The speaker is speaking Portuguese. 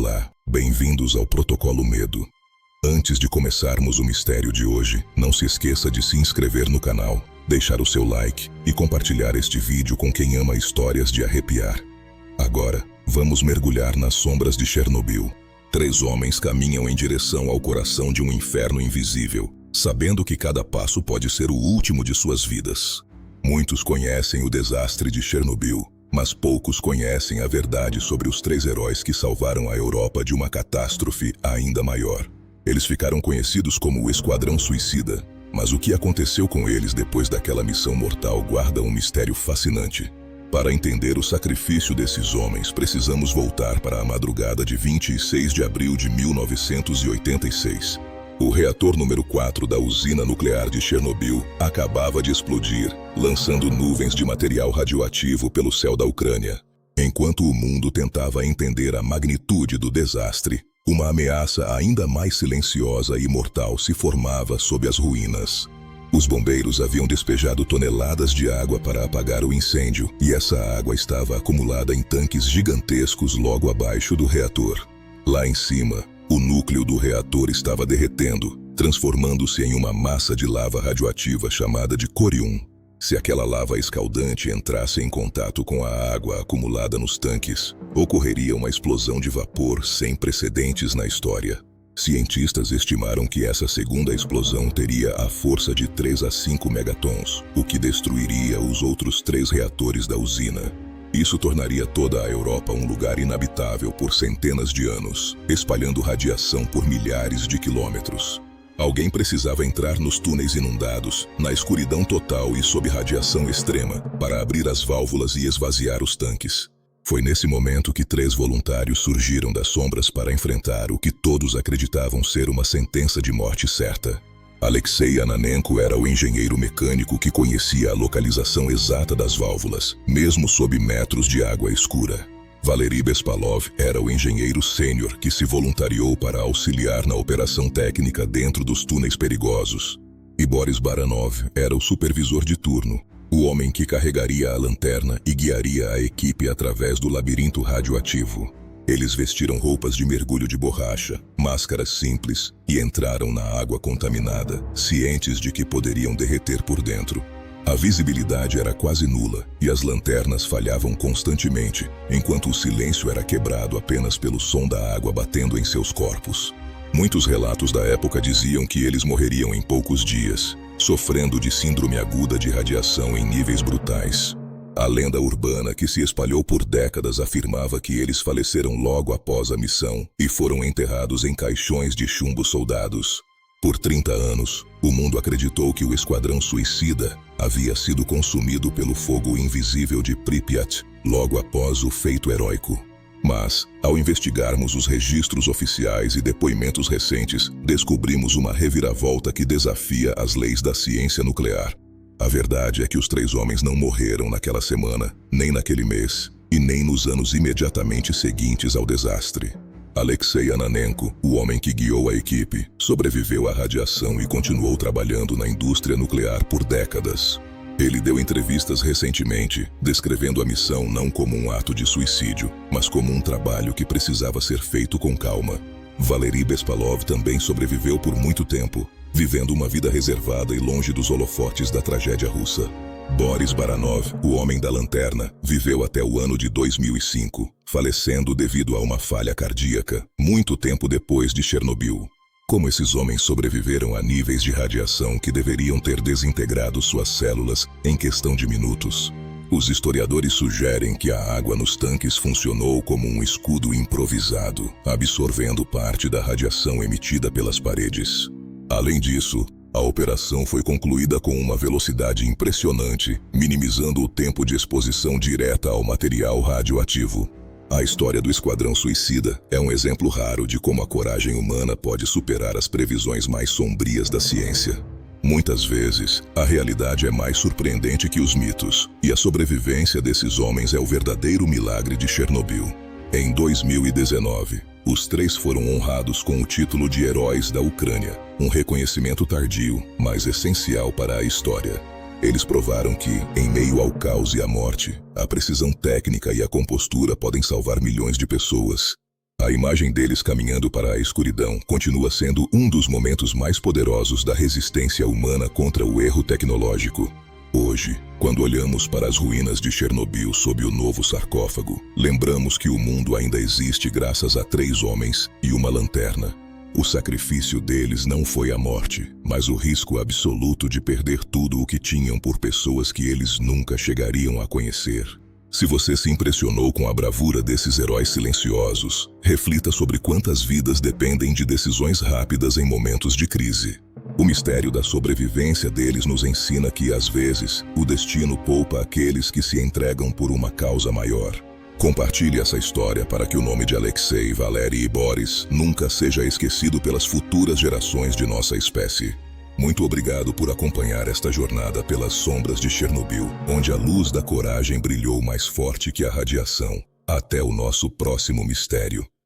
Olá, bem-vindos ao Protocolo Medo. Antes de começarmos o mistério de hoje, não se esqueça de se inscrever no canal, deixar o seu like e compartilhar este vídeo com quem ama histórias de arrepiar. Agora, vamos mergulhar nas sombras de Chernobyl. 3 homens caminham em direção ao coração de um inferno invisível, sabendo que cada passo pode ser o último de suas vidas. Muitos conhecem o desastre de Chernobyl, mas poucos conhecem a verdade sobre os 3 heróis que salvaram a Europa de uma catástrofe ainda maior. Eles ficaram conhecidos como o Esquadrão Suicida, mas o que aconteceu com eles depois daquela missão mortal guarda um mistério fascinante. Para entender o sacrifício desses homens, precisamos voltar para a madrugada de 26 de abril de 1986. O reator número 4 da usina nuclear de Chernobyl acabava de explodir, lançando nuvens de material radioativo pelo céu da Ucrânia. Enquanto o mundo tentava entender a magnitude do desastre, uma ameaça ainda mais silenciosa e mortal se formava sob as ruínas. Os bombeiros haviam despejado toneladas de água para apagar o incêndio, e essa água estava acumulada em tanques gigantescos logo abaixo do reator. Lá em cima, o núcleo do reator estava derretendo, transformando-se em uma massa de lava radioativa chamada de corium. Se aquela lava escaldante entrasse em contato com a água acumulada nos tanques, ocorreria uma explosão de vapor sem precedentes na história. Cientistas estimaram que essa segunda explosão teria a força de 3 a 5 megatons, o que destruiria os outros 3 reatores da usina. Isso tornaria toda a Europa um lugar inabitável por centenas de anos, espalhando radiação por milhares de quilômetros. Alguém precisava entrar nos túneis inundados, na escuridão total e sob radiação extrema, para abrir as válvulas e esvaziar os tanques. Foi nesse momento que 3 voluntários surgiram das sombras para enfrentar o que todos acreditavam ser uma sentença de morte certa. Alexei Ananenko era o engenheiro mecânico que conhecia a localização exata das válvulas, mesmo sob metros de água escura. Valery Bespalov era o engenheiro sênior que se voluntariou para auxiliar na operação técnica dentro dos túneis perigosos. E Boris Baranov era o supervisor de turno, o homem que carregaria a lanterna e guiaria a equipe através do labirinto radioativo. Eles vestiram roupas de mergulho de borracha, máscaras simples e entraram na água contaminada, cientes de que poderiam derreter por dentro. A visibilidade era quase nula e as lanternas falhavam constantemente, enquanto o silêncio era quebrado apenas pelo som da água batendo em seus corpos. Muitos relatos da época diziam que eles morreriam em poucos dias, sofrendo de síndrome aguda de radiação em níveis brutais. A lenda urbana que se espalhou por décadas afirmava que eles faleceram logo após a missão e foram enterrados em caixões de chumbo soldados. Por 30 anos, o mundo acreditou que o Esquadrão Suicida havia sido consumido pelo fogo invisível de Pripyat, logo após o feito heróico. Mas, ao investigarmos os registros oficiais e depoimentos recentes, descobrimos uma reviravolta que desafia as leis da ciência nuclear. A verdade é que os 3 homens não morreram naquela semana, nem naquele mês, e nem nos anos imediatamente seguintes ao desastre. Alexei Ananenko, o homem que guiou a equipe, sobreviveu à radiação e continuou trabalhando na indústria nuclear por décadas. Ele deu entrevistas recentemente, descrevendo a missão não como um ato de suicídio, mas como um trabalho que precisava ser feito com calma. Valery Bespalov também sobreviveu por muito tempo, vivendo uma vida reservada e longe dos holofotes da tragédia russa. Boris Baranov, o homem da lanterna, viveu até o ano de 2005, falecendo devido a uma falha cardíaca, muito tempo depois de Chernobyl. Como esses homens sobreviveram a níveis de radiação que deveriam ter desintegrado suas células em questão de minutos? Os historiadores sugerem que a água nos tanques funcionou como um escudo improvisado, absorvendo parte da radiação emitida pelas paredes. Além disso, a operação foi concluída com uma velocidade impressionante, minimizando o tempo de exposição direta ao material radioativo. A história do Esquadrão Suicida é um exemplo raro de como a coragem humana pode superar as previsões mais sombrias da ciência. Muitas vezes, a realidade é mais surpreendente que os mitos, e a sobrevivência desses homens é o verdadeiro milagre de Chernobyl. Em 2019, os 3 foram honrados com o título de Heróis da Ucrânia, um reconhecimento tardio, mas essencial para a história. Eles provaram que, em meio ao caos e à morte, a precisão técnica e a compostura podem salvar milhões de pessoas. A imagem deles caminhando para a escuridão continua sendo um dos momentos mais poderosos da resistência humana contra o erro tecnológico. Hoje, quando olhamos para as ruínas de Chernobyl sob o novo sarcófago, lembramos que o mundo ainda existe graças a 3 homens e uma lanterna. O sacrifício deles não foi a morte, mas o risco absoluto de perder tudo o que tinham por pessoas que eles nunca chegariam a conhecer. Se você se impressionou com a bravura desses heróis silenciosos, reflita sobre quantas vidas dependem de decisões rápidas em momentos de crise. O mistério da sobrevivência deles nos ensina que, às vezes, o destino poupa aqueles que se entregam por uma causa maior. Compartilhe essa história para que o nome de Alexei, Valery e Boris nunca seja esquecido pelas futuras gerações de nossa espécie. Muito obrigado por acompanhar esta jornada pelas sombras de Chernobyl, onde a luz da coragem brilhou mais forte que a radiação. Até o nosso próximo mistério.